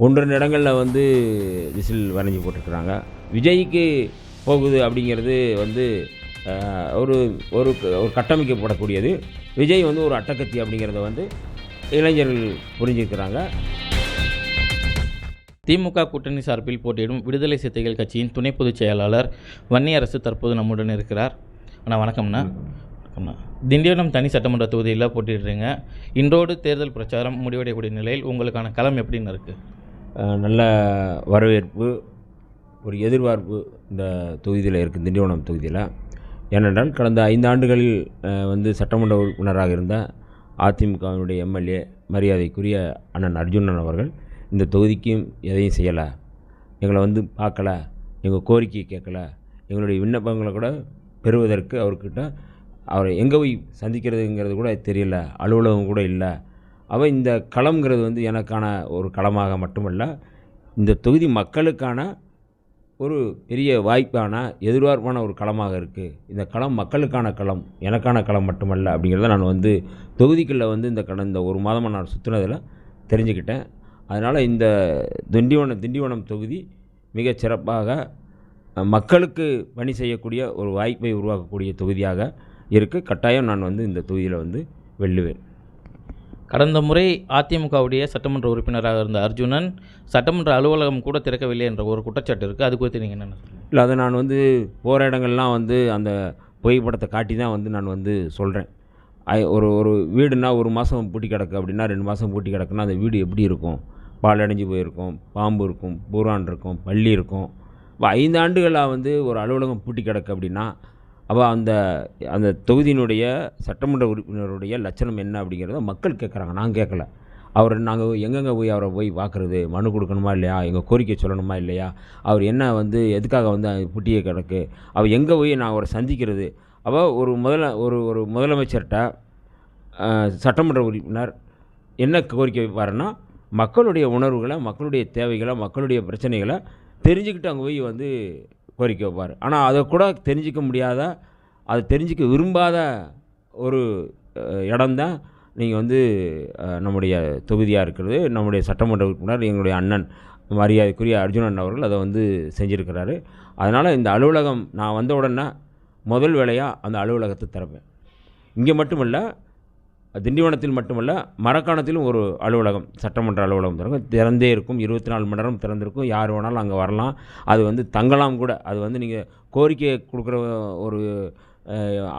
1 2 இடங்களில் வந்து விசில் வரைஞ்சி போட்டிருக்கிறாங்க. விஜய்க்கு போகுது அப்படிங்கிறது வந்து ஒரு ஒரு ஒரு கட்டமைக்கப்படக்கூடியது. விஜய் வந்து ஒரு அட்டகத்தி அப்படிங்கிறத வந்து இளைஞர்கள் புரிஞ்சுக்கிறாங்க. திமுக கூட்டணி சார்பில் போட்டியிடும் விடுதலை சிறுத்தைகள் கட்சியின் துணை பொதுச் செயலாளர் வன்னியரசு தற்போது நம்முடன் இருக்கிறார். அண்ணா வணக்கம்ண்ணா. வணக்கம்ண்ணா. திண்டிவனம் தனி சட்டமன்ற தொகுதியில் போட்டிடுறீங்க. இன்றோடு தேர்தல் பிரச்சாரம் முடிவடையக்கூடிய நிலையில் உங்களுக்கான களம் எப்படின்னு இருக்குது? நல்ல வரவேற்பு, ஒரு எதிர்பார்ப்பு இந்த தொகுதியில் இருக்குது, திண்டிவனம் தொகுதியில். ஏனென்றால் கடந்த 5 ஆண்டுகளில் வந்து சட்டமன்ற உறுப்பினராக இருந்த அதிமுகவினுடைய எம்எல்ஏ மரியாதைக்குரிய அண்ணன் அர்ஜுனன் அவர்கள் இந்த தொகுதிக்கும் எதையும் செய்யலை, எங்களை வந்து பார்க்கல, எங்கள் கோரிக்கையை கேட்கல, எங்களுடைய விண்ணப்பங்களை கூட பெறுவதற்கு அவர்கிட்ட அவரை எங்கே போய் சந்திக்கிறதுங்கிறது கூட தெரியல, அலுவலகம் கூட இல்லை. இந்த களம்ங்கிறது வந்து எனக்கான ஒரு களமாக மட்டுமல்ல, இந்த தொகுதி மக்களுக்கான ஒரு பெரிய வாய்ப்பான எதிர்பார்ப்பான ஒரு களமாக இருக்குது. இந்த களம் மக்களுக்கான களம், எனக்கான களம் மட்டுமல்ல அப்படிங்கிறத நான் வந்து தொகுதிக்குள்ளே வந்து இந்த கடந்த 1 மாதமாக நான் சுற்றுனதில் தெரிஞ்சுக்கிட்டேன். அதனால் இந்த திண்டிவனம் தொகுதி மிகச் சிறப்பாக மக்களுக்கு பணி செய்யக்கூடிய ஒரு வாய்ப்பை உருவாக்கக்கூடிய தொகுதியாக இருக்குது. கட்டாயம் நான் வந்து இந்த தொகுதியில் வந்து வெல்லுவேன். கடந்த முறை அதிமுகவுடைய சட்டமன்ற உறுப்பினராக இருந்த அர்ஜுனன் சட்டமன்ற அலுவலகம் கூட திறக்கவில்லை என்ற ஒரு குற்றச்சாட்டு இருக்குது. அது குறித்து நீங்கள் என்ன? இல்லை, அதை நான் வந்து போகிற இடங்கள்லாம் வந்து அந்த புகைப்படத்தை காட்டி தான் வந்து நான் வந்து சொல்கிறேன். ஒரு வீடுனா 1 மாதம் பூட்டி கிடக்கு அப்படின்னா 2 மாதம் பூட்டி கிடக்குன்னா அந்த வீடு எப்படி இருக்கும்? பால் அடைஞ்சு போயிருக்கும், பாம்பு இருக்கும், பூரான் இருக்கும், பள்ளி இருக்கும். 5 ஆண்டுகளாக வந்து ஒரு அலுவலகம் பூட்டி கிடக்கு அப்படின்னா அந்த அந்த தொகுதியினுடைய சட்டமன்ற உறுப்பினருடைய லட்சணம் என்ன அப்படிங்கிறத மக்கள் கேட்குறாங்க, நான் கேட்கல. நாங்கள் எங்கெங்கே போய் அவரை போய் பார்க்குறது, மனு கொடுக்கணுமா இல்லையா, எங்கள் கோரிக்கை சொல்லணுமா இல்லையா, அவர் என்ன வந்து எதுக்காக வந்து பூட்டியே கிடக்கு, எங்கே போய் நான் அவரை சந்திக்கிறது? ஒரு முதலமைச்சர்கிட்ட சட்டமன்ற உறுப்பினர் என்ன கோரிக்கை வைப்பாருன்னா, மக்களுடைய உணர்வுகளை, மக்களுடைய தேவைகளை, மக்களுடைய பிரச்சனைகளை தெரிஞ்சுக்கிட்டு அங்கே போய் வந்து கோரிக்கை வைப்பார். ஆனால் அதை கூட தெரிஞ்சிக்க முடியாத, அதை தெரிஞ்சிக்க விரும்பாத ஒரு இடம்தான் நீங்கள் வந்து நம்முடைய தொகுதியாக இருக்கிறது. நம்முடைய சட்டமன்ற உறுப்பினர் எங்களுடைய அண்ணன் மரியாதைக்குரிய அர்ஜுனன் அவர்கள் அதை வந்து செஞ்சுருக்கிறாரு. அதனால் இந்த அலுவலகம் நான் வந்த உடனே முதல் வேலையாக அந்த அலுவலகத்தை திறப்பேன். இங்கே மட்டுமல்ல, திண்டிவனத்தில் மட்டுமல்ல, மரக்காணத்திலும் ஒரு அலுவலகம், சட்டமன்ற அலுவலகம் திறந்தே இருக்கும். 24 மணி நேரம் திறந்திருக்கும். யார் வேணாலும் அங்கே வரலாம், அது வந்து தங்கலாம் கூட. அது வந்து நீங்கள் கோரிக்கையை கொடுக்குற ஒரு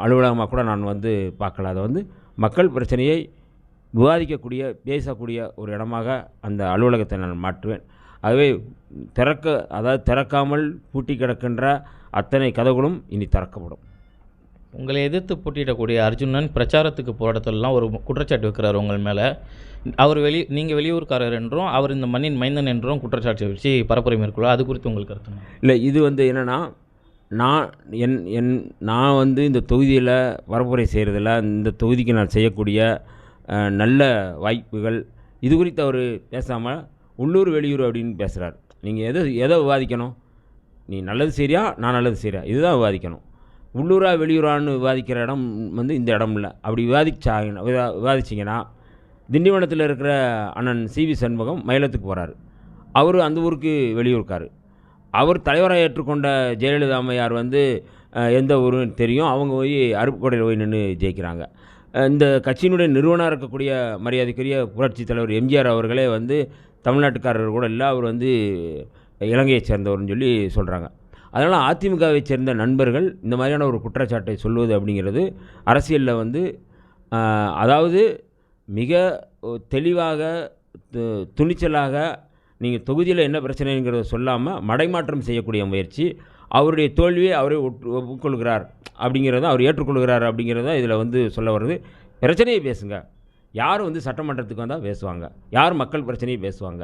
அலுவலகமாக கூட நான் வந்து பார்க்கல. அதை வந்து மக்கள் பிரச்சனையை விவாதிக்கக்கூடிய, பேசக்கூடிய ஒரு இடமாக அந்த அலுவலகத்தை நான் மாற்றுவேன். ஆகவே திறக்காமல் பூட்டி கிடக்கின்ற அத்தனை கதவுகளும் இனி திறக்கப்படும். உங்களை எதிர்த்து போட்டியிடக்கூடிய அர்ஜுனன் பிரச்சாரத்துக்கு போராட்டத்திலலாம் ஒரு குற்றச்சாட்டு வைக்கிறார் உங்கள் மேலே. நீங்கள் வெளியூர்காரர் என்றும் அவர் இந்த மண்ணின் மைந்தன் என்றும் குற்றச்சாட்டு வச்சு பரப்புரை மேற்கொள்ள, அது குறித்து உங்களுக்கு கருத்து? இல்லை, இது வந்து என்னென்னா, நான் வந்து இந்த தொகுதியில் பரப்புரை செய்கிறதில்ல. இந்த தொகுதிக்கு நான் செய்யக்கூடிய நல்ல வாய்ப்புகள் இது குறித்து அவர் பேசாமல் உள்ளூர் வெளியூர் அப்படின்னு பேசுகிறார். நீங்கள் எதை விவாதிக்கணும்? நீ நல்லது செய்றியா, நான் நல்லது செய்கிறேன், இதுதான் விவாதிக்கணும். உள்ளூரா வெளியூரான்னு விவாதிக்கிற இடம் வந்து இந்த இடம் இல்லை. அப்படி விவாதிச்சிங்கன்னா திண்டிவனத்தில் இருக்கிற அண்ணன் சிவி சண்முகம் மயிலத்துக்கு போகிறார். அவர் அந்த ஊருக்கு வெளியூருக்கார். அவர் தலைவராக ஏற்றுக்கொண்ட ஜெயலலிதா அம்மையார் வந்து எந்த ஊருன்னு தெரியும். அவங்க போய் அருப்புக்கோட்டையில் போய் நின்று ஜெயிக்கிறாங்க. இந்த கட்சியினுடைய நிறுவனம் இருக்கக்கூடிய மரியாதைக்குரிய புரட்சி தலைவர் எம்ஜிஆர் அவர்களே வந்து தமிழ்நாட்டுக்காரர் கூட இல்லை, அவர் வந்து இலங்கையை சேர்ந்தவர்னு சொல்லி சொல்கிறாங்க. அதனால் அதிமுகவை சேர்ந்த நண்பர்கள் இந்த மாதிரியான ஒரு குற்றச்சாட்டை சொல்வது அப்படிங்கிறது அரசியலில் வந்து அதாவது மிக தெளிவாக துணிச்சலாக நீங்கள் தொகுதியில் என்ன பிரச்சனைங்கிறத சொல்லாமல் மடைமாற்றம் செய்யக்கூடிய முயற்சி, அவருடைய தோல்வியை அவரே ஒப்புக்கொள்கிறார் அப்படிங்கிறத, அவர் ஏற்றுக்கொள்கிறார் அப்படிங்கிறத இதில் வந்து சொல்ல வருது. பிரச்சனையை பேசுங்க. யார் வந்து சட்டமன்றத்துக்கு வந்தால் பேசுவாங்க, யார் மக்கள் பிரச்சனையை பேசுவாங்க,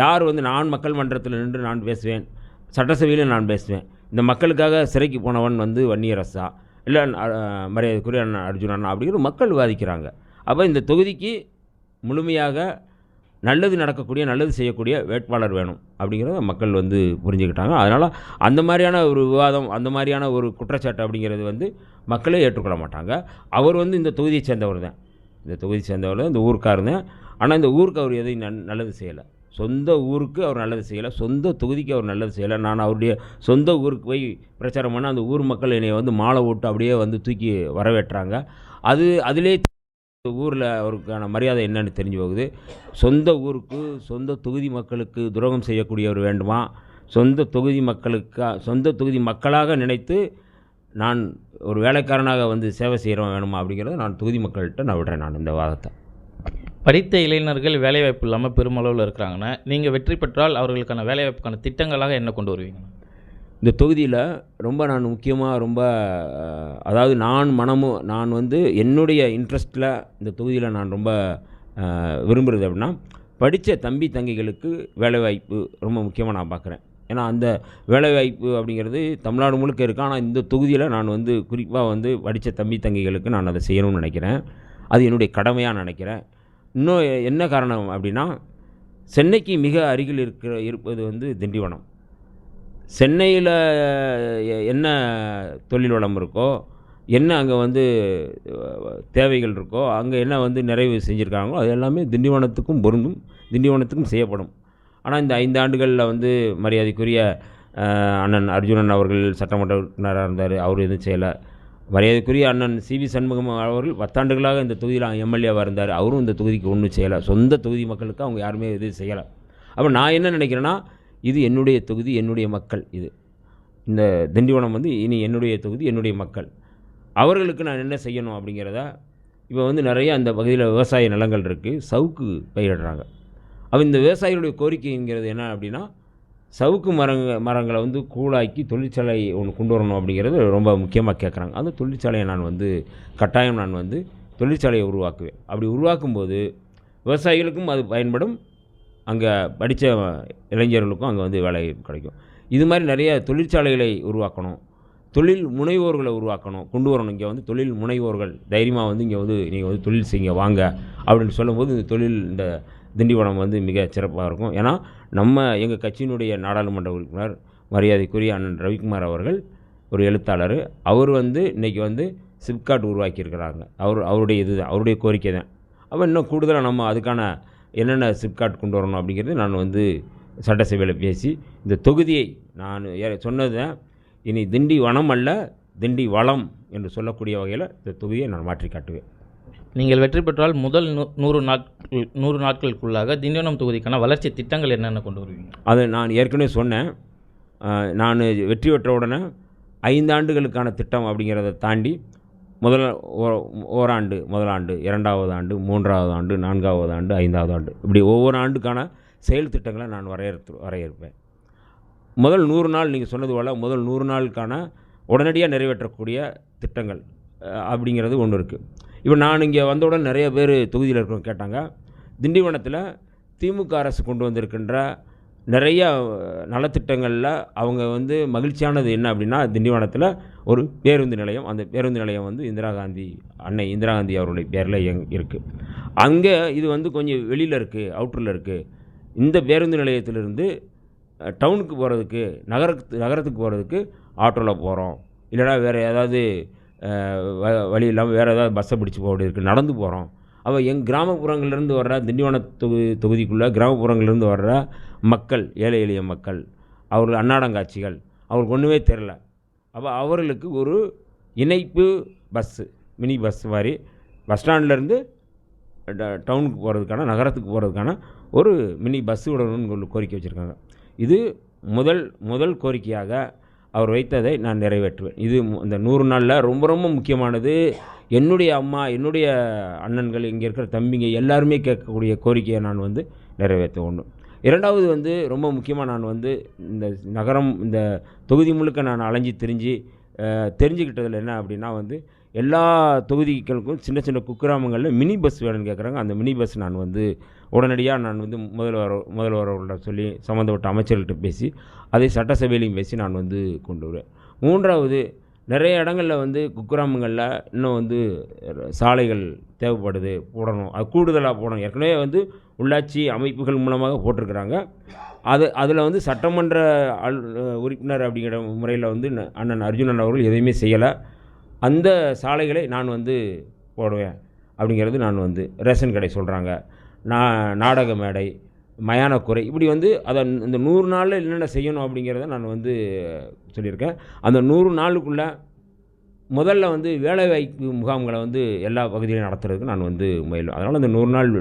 யார் வந்து நான் மக்கள் மன்றத்தில் நின்று நான் பேசுவேன், சட்டசபையில் நான் பேசுவேன். இந்த மக்களுக்காக சிறைக்கு போனவன் வந்து வன்னியரசா இல்லை மரியாதைக்குரிய அர்ஜுனன் அப்படிங்கிற மக்கள் விவாதிக்கிறாங்க. இந்த தொகுதிக்கு முழுமையாக நல்லது நடக்கக்கூடிய, நல்லது செய்யக்கூடிய வேட்பாளர் வேணும் அப்படிங்கிறத மக்கள் வந்து புரிஞ்சுக்கிட்டாங்க. அதனால் அந்த மாதிரியான ஒரு விவாதம், அந்த மாதிரியான ஒரு குற்றச்சாட்டு அப்படிங்கிறது வந்து மக்களே ஏற்றுக்கொள்ள மாட்டாங்க. அவர் வந்து இந்த தொகுதியை சேர்ந்தவர் தான், இந்த ஊருக்காரர் தான். ஆனால் இந்த ஊருக்கு அவர் எதையும் நல்லது செய்யலை. சொந்த ஊருக்கு அவர் நல்லது செய்யலை, சொந்த தொகுதிக்கு அவர் நல்லது செய்யலை. நான் அவருடைய சொந்த ஊருக்கு போய் பிரச்சாரம் பண்ணால் அந்த ஊர் மக்கள் என்னை வந்து மாலை போட்டு அப்படியே வந்து தூக்கி வரவேற்றாங்க. அதிலே ஊரில் அவருக்கான மரியாதை என்னன்னு தெரிஞ்சு போகுது. சொந்த ஊருக்கு சொந்த தொகுதி மக்களுக்கு துரோகம் செய்யக்கூடியவர் வேண்டுமா? சொந்த தொகுதி மக்களாக நினைத்து நான் ஒரு வேலைக்காரனாக வந்து சேவை செய்கிறவன் வேணுமா அப்படிங்கிறத நான் தொகுதி மக்கள்கிட்ட நான் விடுறேன் நான் இந்த வாதத்தை. படித்த இளைஞர்கள் வேலைவாய்ப்பு இல்லாமல் பெருமளவில் இருக்கிறாங்கன்னா, நீங்கள் வெற்றி பெற்றால் அவர்களுக்கான வேலைவாய்ப்புக்கான திட்டங்களாக என்ன கொண்டு வருவீங்க? இந்த தொகுதியில் நான் முக்கியமாக அதாவது நான் வந்து என்னுடைய இன்ட்ரெஸ்ட்டில் இந்த தொகுதியில் நான் ரொம்ப விரும்புகிறது அப்படின்னா, படித்த தம்பி தங்கைகளுக்கு வேலைவாய்ப்பு ரொம்ப முக்கியமாக நான் பார்க்குறேன். ஏன்னா அந்த வேலைவாய்ப்பு அப்படிங்கிறது தமிழ்நாடு முழுக்க இருக்குது. ஆனால் இந்த தொகுதியில் நான் வந்து குறிப்பாக வந்து படித்த தம்பி தங்கைகளுக்கு நான் அதை செய்யணும்னு நினைக்கிறேன். அது என்னுடைய கடமையாக நினைக்கிறேன். இன்னும் என்ன காரணம் அப்படின்னா, சென்னைக்கு மிக அருகில் இருப்பது வந்து திண்டிவனம். சென்னையில் என்ன தொழில் வளம் இருக்கோ, என்ன அங்கே வந்து தேவைகள் இருக்கோ, அங்கே என்ன வந்து நிறைவு செஞ்சுருக்காங்களோ அது எல்லாமே திண்டிவனத்துக்கும் பொருந்தும், திண்டிவனத்துக்கும் செய்யப்படும். ஆனால் இந்த 5 ஆண்டுகளில் வந்து மரியாதைக்குரிய அண்ணன் அர்ஜுனன் அவர்கள் சட்டமன்ற உறுப்பினராக இருந்தார், அவர் எதுவும் செய்யலை. மரியாதைக்குரிய அண்ணன் சிவி சண்முகம் அவர்கள் 10 ஆண்டுகளாக இந்த தொகுதியில் எம்எல்ஏவாக இருந்தார், அவரும் இந்த தொகுதிக்கு ஒன்றும் செய்யலை. சொந்த தொகுதி மக்களுக்கு அவங்க யாருமே எதுவும் செய்யலை. அப்போ நான் என்ன நினைக்கிறேன்னா, இது என்னுடைய தொகுதி, என்னுடைய மக்கள். இந்த திண்டிவனம் வந்து இனி என்னுடைய தொகுதி, என்னுடைய மக்கள். அவர்களுக்கு நான் என்ன செய்யணும் அப்படிங்கிறத, இப்போ வந்து நிறைய அந்த பகுதியில் விவசாய நிலங்கள் இருக்குது, சவுக்கு பயிரிடுறாங்க. அப்போ இந்த விவசாயிகளுடைய கோரிக்கைங்கிறது என்ன அப்படின்னா, சவுக்கு மரங்களை வந்து கூழாக்கி தொழிற்சாலை ஒன்று கொண்டு வரணும் அப்படிங்கிறது ரொம்ப முக்கியமாக கேட்குறாங்க. அந்த தொழிற்சாலையை நான் வந்து கட்டாயம் நான் வந்து தொழிற்சாலையை உருவாக்குவேன். அப்படி உருவாக்கும்போது விவசாயிகளுக்கும் அது பயன்படும், அங்கே படித்த இளைஞர்களுக்கும் அங்கே வந்து வேலை கிடைக்கும். இது மாதிரி நிறைய தொழிற்சாலைகளை உருவாக்கணும், தொழில் முனைவோர்களை உருவாக்கணும், கொண்டு வரணும். இங்கே வந்து தொழில் முனைவோர்கள் தைரியமாக வந்து இங்கே வந்து நீங்கள் வந்து தொழில் செய்யுங்க வாங்க அப்படின்னு சொல்லும்போது இந்த திண்டிவனம் வந்து மிக சிறப்பாக இருக்கும். ஏன்னா எங்கள் கட்சியினுடைய நாடாளுமன்ற உறுப்பினர் மரியாதைக்குரிய அண்ணன் ரவிக்குமார் அவர்கள் ஒரு எழுத்தாளர். அவர் வந்து இன்றைக்கி வந்து சிப்காட் உருவாக்கியிருக்கிறாங்க. அவருடைய கோரிக்கை தான். அப்போ இன்னும் கூடுதலாக அதுக்கான என்னென்ன சிப்காட் கொண்டு வரணும் அப்படிங்கிறது நான் வந்து சட்டசபையில் பேசி இந்த தொகுதியை நான் சொன்னது தான், இனி திண்டி வனம் அல்ல திண்டி வளம் என்று சொல்லக்கூடிய வகையில் இந்த தொகுதியை நான் மாற்றி காட்டுவேன். நீங்கள் வெற்றி பெற்றால் முதல் 100 நாட்களுக்குள்ளாக திண்டிவனம் தொகுதிக்கான வளர்ச்சி திட்டங்கள் என்னென்ன கொண்டு வருவீங்க? அதை நான் ஏற்கனவே சொன்னேன். நான் வெற்றி பெற்ற உடனே 5 ஆண்டுகளுக்கான திட்டம் அப்படிங்கிறத தாண்டி ஓராண்டு, முதலாண்டு, 2வது ஆண்டு, 3வது ஆண்டு, 4வது ஆண்டு, 5வது ஆண்டு, இப்படி ஒவ்வொரு ஆண்டுக்கான செயல் திட்டங்களை நான் வரையறுப்பேன். முதல் 100 நாள் நீங்கள் சொன்னது போல் முதல் 100 நாளுக்கான உடனடியாக நிறைவேற்றக்கூடிய திட்டங்கள் அப்படிங்கிறது ஒன்று இருக்குது. இப்போ நான் இங்கே வந்தவுடன் நிறைய பேர் தொகுதியில் இருக்கிறவங்க கேட்டாங்க, திண்டிவனத்தில் திமுக அரசு கொண்டு வந்திருக்கின்ற நிறைய நலத்திட்டங்களில் அவங்க வந்து மகிழ்ச்சியானது என்ன அப்படின்னா, திண்டிவனத்தில் ஒரு பேருந்து நிலையம், அந்த பேருந்து நிலையம் வந்து அன்னை இந்திரா காந்தி அவருடைய பேரில் இருக்குது. அங்கே இது வந்து கொஞ்சம் வெளியில் இருக்குது, அவுட்டரில் இருக்குது. இந்த பேருந்து நிலையத்திலிருந்து டவுனுக்கு போகிறதுக்கு, நகரத்துக்கு போகிறதுக்கு ஆட்டோவில் போகிறோம், இல்லைனா வேறு ஏதாவது வழி இல்லாமல் வேறு ஏதாவது பஸ்ஸை பிடிச்சி போக வேண்டியது நடந்து போகிறோம். அப்போ கிராமப்புறங்கள்லேருந்து வர்ற திண்டிவன தொகுதிக்குள்ளே கிராமப்புறங்கள்லேருந்து வர்ற மக்கள், ஏழை எளிய மக்கள், அவர்கள் அன்னாடங்காட்சிகள், அவங்களுக்கு ஒன்றுமே தெரில. அப்போ அவர்களுக்கு ஒரு இணைப்பு பஸ்ஸு, மினி பஸ் மாதிரி பஸ் ஸ்டாண்ட்லேருந்து டவுனுக்கு போகிறதுக்கான, நகரத்துக்கு போகிறதுக்கான ஒரு மினி பஸ்ஸு விடணும்னு கோரிக்கை வச்சுருக்காங்க. இது முதல் கோரிக்கையாக அவர் வைத்ததை நான் நிறைவேற்றுவேன். இது இந்த 100 நாளில் ரொம்ப ரொம்ப முக்கியமானது. என்னுடைய அம்மா, என்னுடைய அண்ணன்கள், இங்கே இருக்கிற தம்பிங்க எல்லாருமே கேட்கக்கூடிய கோரிக்கையை நான் வந்து நிறைவேற்ற ஒன்று. 2வது வந்து ரொம்ப முக்கியமாக நான் வந்து இந்த நகரம், இந்த தொகுதி முழுக்க நான் அலைஞ்சி தெரிஞ்சுக்கிட்டதில் என்ன அப்படின்னா வந்து, எல்லா தொகுதிகளுக்கும் சின்ன சின்ன குக்கிராமங்களில் மினி பஸ் வேணும்னு கேட்குறாங்க. அந்த மினி பஸ் நான் வந்து உடனடியாக நான் வந்து முதல்வர்கள்ட்ட சொல்லி சம்மந்தப்பட்ட அமைச்சர்கள்ட்ட பேசி அதை சட்டசபையிலையும் பேசி நான் வந்து கொண்டு வருவேன். 3வது, நிறைய இடங்களில் வந்து குக்கிராமங்களில் இன்னும் வந்து சாலைகள் தேவைப்படுது, போடணும், அது கூடுதலாக போடணும். ஏற்கனவே வந்து உள்ளாட்சி அமைப்புகள் மூலமாக போட்டிருக்கிறாங்க. அதில் வந்து சட்டமன்ற உறுப்பினர் அப்படிங்கிற முறையில் வந்து அண்ணன் அர்ஜுனன் அவர்கள் எதையுமே செய்யலை. அந்த சாலைகளை நான் வந்து போடுவேன் அப்படிங்கிறது. நான் வந்து ரேஷன் கடை சொல்கிறாங்க, நாடக மேடை, மயானக்குறை இப்படி வந்து அதை இந்த 100 நாளில் என்னென்ன செய்யணும் அப்படிங்கிறத நான் வந்து சொல்லியிருக்கேன். அந்த 100 நாளுக்குள்ளே முதல்ல வந்து வேலைவாய்ப்பு முகாம்களை வந்து எல்லா பகுதியிலும் நடத்துறதுக்கு நான் வந்து முயலும். அதனால் அந்த 100 நாள்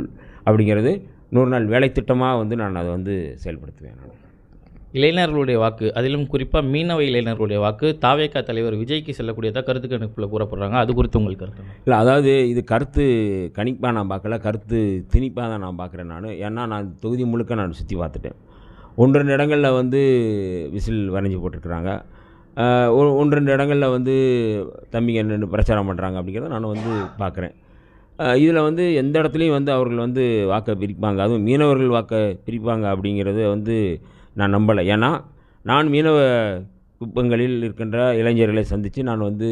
அப்படிங்கிறது 100 நாள் வேலை திட்டமாக வந்து நான் அதை வந்து செயல்படுத்துவேன் நான். இளைஞர்களுடைய வாக்கு, அதிலும் குறிப்பாக மீனவ இளைஞர்களுடைய வாக்கு தாவேகா தலைவர் விஜய்க்கு செல்லக்கூடியதாக கருத்து கணிப்பில் கூறப்படுறாங்க. அது குறித்து உங்களுக்கு கருத்து? இல்லை, அதாவது இது கருத்து கணிப்பாக நான் பார்க்கல, கருத்து திணிப்பாக தான் நான் பார்க்குறேன் நான். ஏன்னா நான் தொகுதி முழுக்க நான் சுற்றி பார்த்துட்டேன். 1-2 இடங்களில் வந்து விசில் வரைஞ்சி போட்டிருக்கிறாங்க. 1-2 இடங்களில் வந்து தம்பிங்க நின்று பிரச்சாரம் பண்ணுறாங்க அப்படிங்கிறத நான் வந்து பார்க்குறேன். இதில் வந்து எந்த இடத்துலையும் வந்து அவர்கள் வந்து வாக்கை பிரிப்பாங்க, அதுவும் மீனவர்கள் வாக்கை பிரிப்பாங்க அப்படிங்கிறத வந்து நான் நம்பலை. ஏன்னா நான் மீனவ குப்பங்களில் இருக்கின்ற இளைஞர்களை சந்தித்து நான் வந்து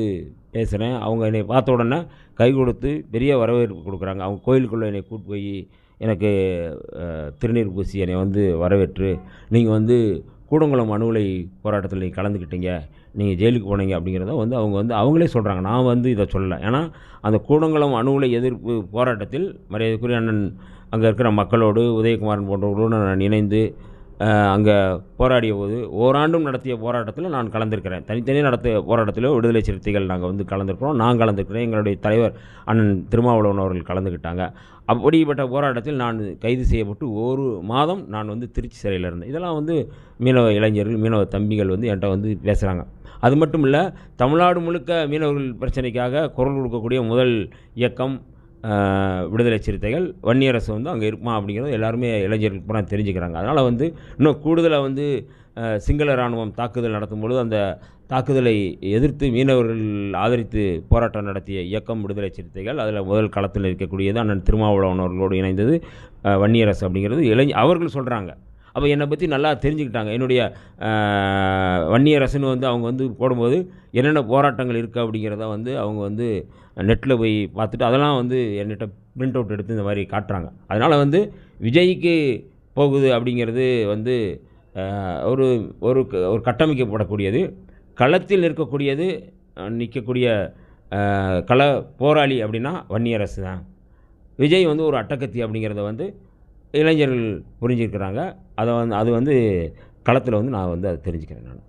பேசுகிறேன். அவங்க என்னை பார்த்த உடனே கை கொடுத்து பெரிய வரவேற்பு கொடுக்குறாங்க. அவங்க கோயிலுக்குள்ளே என்னை கூப்பிட்டு போய் எனக்கு திருநீர் பூசி என்னை வந்து வரவேற்று, நீங்கள் வந்து கூடங்குளம் அணு உலை போராட்டத்தில் நீங்கள் கலந்துக்கிட்டீங்க, நீங்கள் ஜெயிலுக்கு போனீங்க அப்படிங்கிறத வந்து அவங்க வந்து அவங்களே சொல்கிறாங்க. நான் வந்து இதை சொல்லலை. ஏன்னா அந்த கூடங்குளம் அணு உலை எதிர்ப்பு போராட்டத்தில் மரியாதைக்குரிய அண்ணன் அங்கே இருக்கிற மக்களோடு உதயகுமாரன் போன்றவர்களோடு நான் இணைந்து அங்கே போராடிய போது ஓராண்டும் நடத்திய போராட்டத்தில் நான் கலந்துருக்கிறேன். தனித்தனியாக நடத்திய போராட்டத்தில் விடுதலை சிறுத்தைகள் நாங்கள் வந்து கலந்துருக்கிறோம். நான் கலந்துருக்கிறேன், எங்களுடைய தலைவர் அண்ணன் திருமாவளவன் அவர்கள் கலந்துக்கிட்டாங்க. அப்படிப்பட்ட போராட்டத்தில் நான் கைது செய்யப்பட்டு 1 மாதம் நான் வந்து திருச்சி சிறையில் இருந்தேன். இதெல்லாம் வந்து மீனவ இளைஞர்கள், மீனவ தம்பிகள் வந்து என்கிட்ட வந்து பேசுகிறாங்க. அது மட்டும் இல்லை, தமிழ்நாடு முழுக்க மீனவர்கள் பிரச்சனைக்காக குரல் கொடுக்கக்கூடிய முதல் இயக்கம் விடுதலை சிறுத்தைகள். வன்னியரசு வந்து அங்கே இருப்பான் அப்படிங்கிறது எல்லாருமே இளைஞர்கள் பூரா தெரிஞ்சுக்கிறாங்க. அதனால் வந்து இன்னும் கூடுதலாக வந்து சிங்கள இராணுவம் தாக்குதல் நடத்தும் பொழுது அந்த தாக்குதலை எதிர்த்து மீனவர்கள் ஆதரித்து போராட்டம் நடத்திய இயக்கம் விடுதலை சிறுத்தைகள். அதில் முதல் களத்தில் இருக்கக்கூடியது அண்ணன் திருமாவளவன் அவர்களோடு இணைந்தது வன்னியரசு அப்படிங்கிறது அவர்கள் சொல்கிறாங்க. அப்போ என்னை பற்றி நல்லா தெரிஞ்சுக்கிட்டாங்க. என்னுடைய வன்னியரசுன்னு வந்து அவங்க வந்து போடும்போது என்னென்ன போராட்டங்கள் இருக்குது அப்படிங்கிறத வந்து அவங்க வந்து நெட்டில் போய் பார்த்துட்டு அதெல்லாம் வந்து என்கிட்ட பிரிண்ட் அவுட் எடுத்து இந்த மாதிரி காட்டுறாங்க. அதனால் வந்து விஜய்க்கு போகுது அப்படிங்கிறது வந்து ஒரு ஒரு ஒரு கட்டமைக்கப்படக்கூடியது. களத்தில் நிற்கக்கூடியது நிற்கக்கூடிய கள போராளி அப்படின்னா வன்னியரசு தான். விஜய் வந்து ஒரு அட்டகத்தி அப்படிங்கிறத வந்து இளைஞர்கள் புரிஞ்சிருக்கிறாங்க. அது வந்து களத்தில் வந்து நான் வந்து அதை தெரிஞ்சுக்கிறேன் நான்.